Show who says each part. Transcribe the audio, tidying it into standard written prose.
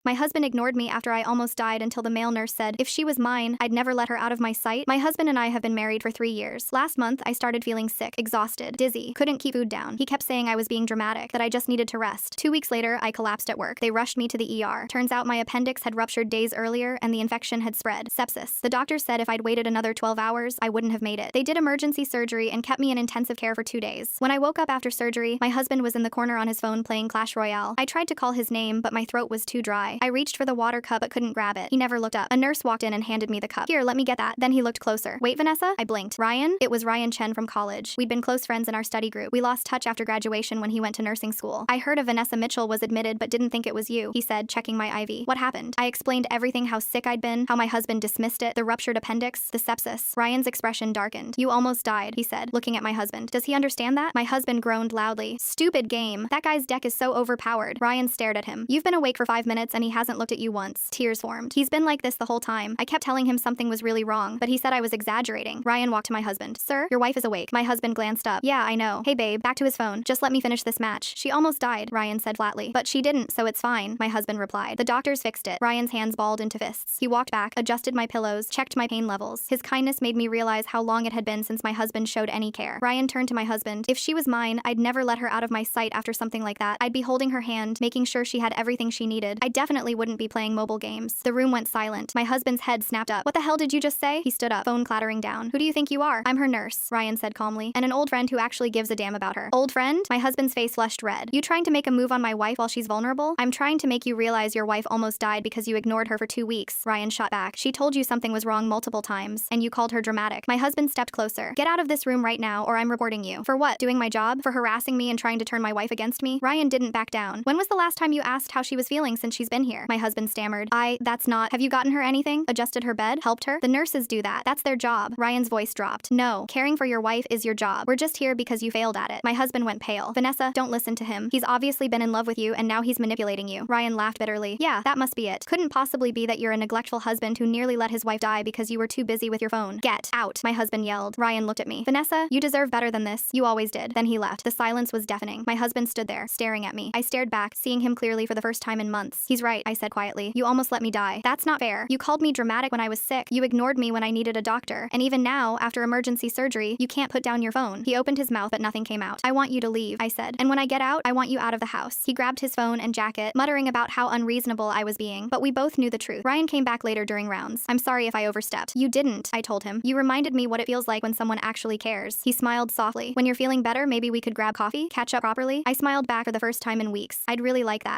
Speaker 1: My husband ignored me after I almost died until the male nurse said, if she was mine, I'd never let her out of my sight. My husband and I have been married for 3 years. Last month, I started feeling sick, exhausted, dizzy, couldn't keep food down. He kept saying I was being dramatic, that I just needed to rest. 2 weeks later, I collapsed at work. They rushed me to the ER. Turns out my appendix had ruptured days earlier and the infection had spread. Sepsis. The doctor said if I'd waited another 12 hours, I wouldn't have made it. They did emergency surgery and kept me in intensive care for 2 days. When I woke up after surgery, my husband was in the corner on his phone playing Clash Royale. I tried to call his name, but my throat was too dry. I reached for the water cup but couldn't grab it. He never looked up. A nurse walked in and handed me the cup. Here, let me get that. Then he looked closer. Wait, Vanessa? I blinked. Ryan? It was Ryan Chen from college. We'd been close friends in our study group. We lost touch after graduation when he went to nursing school. I heard of Vanessa Mitchell was admitted but didn't think it was you, he said, checking my IV. What happened? I explained everything, how sick I'd been, how my husband dismissed it, the ruptured appendix, the sepsis. Ryan's expression darkened. You almost died, he said, looking at my husband. Does he understand that? My husband groaned loudly. Stupid game. That guy's deck is so overpowered. Ryan stared at him. You've been awake for 5 minutes and he hasn't looked at you once. Tears formed. He's been like this the whole time. I kept telling him something was really wrong, but he said I was exaggerating. Ryan walked to my husband. Sir, your wife is awake. My husband glanced up. Yeah, I know. Hey babe, back to his phone. Just let me finish this match. She almost died, Ryan said flatly. But she didn't, so it's fine, my husband replied. The doctors fixed it. Ryan's hands balled into fists. He walked back, adjusted my pillows, checked my pain levels. His kindness made me realize how long it had been since my husband showed any care. Ryan turned to my husband. If she was mine, I'd never let her out of my sight after something like that. I'd be holding her hand, making sure she had everything she needed. I definitely wouldn't be playing mobile games. The room went silent. My husband's head snapped up. What the hell did you just say? He stood up, phone clattering down. Who do you think you are? I'm her nurse, Ryan said calmly, and an old friend who actually gives a damn about her. Old friend? My husband's face flushed red. You trying to make a move on my wife while she's vulnerable? I'm trying to make you realize your wife almost died because you ignored her for 2 weeks, Ryan shot back. She told you something was wrong multiple times, and you called her dramatic. My husband stepped closer. Get out of this room right now or I'm reporting you. For what? Doing my job? For harassing me and trying to turn my wife against me? Ryan didn't back down. When was the last time you asked how she was feeling since she's been here? My husband stammered. That's not. Have you gotten her anything? Adjusted her bed? Helped her? The nurses do that. That's their job. Ryan's voice dropped. No, caring for your wife is your job. We're just here because you failed at it. My husband went pale. Vanessa, don't listen to him. He's obviously been in love with you and now he's manipulating you. Ryan laughed bitterly. Yeah, that must be it. Couldn't possibly be that you're a neglectful husband who nearly let his wife die because you were too busy with your phone. Get out, my husband yelled. Ryan looked at me. Vanessa, you deserve better than this. You always did. Then he left. The silence was deafening. My husband stood there, staring at me. I stared back, seeing him clearly for the first time in months. He's right, I said quietly. You almost let me die. That's not fair. You called me dramatic when I was sick. You ignored me when I needed a doctor. And even now, after emergency surgery, you can't put down your phone. He opened his mouth but nothing came out. I want you to leave, I said. And when I get out, I want you out of the house. He grabbed his phone and jacket, muttering about how unreasonable I was being. But we both knew the truth. Ryan came back later during rounds. I'm sorry if I overstepped. You didn't, I told him. You reminded me what it feels like when someone actually cares. He smiled softly. When you're feeling better, maybe we could grab coffee? Catch up properly? I smiled back for the first time in weeks. I'd really like that.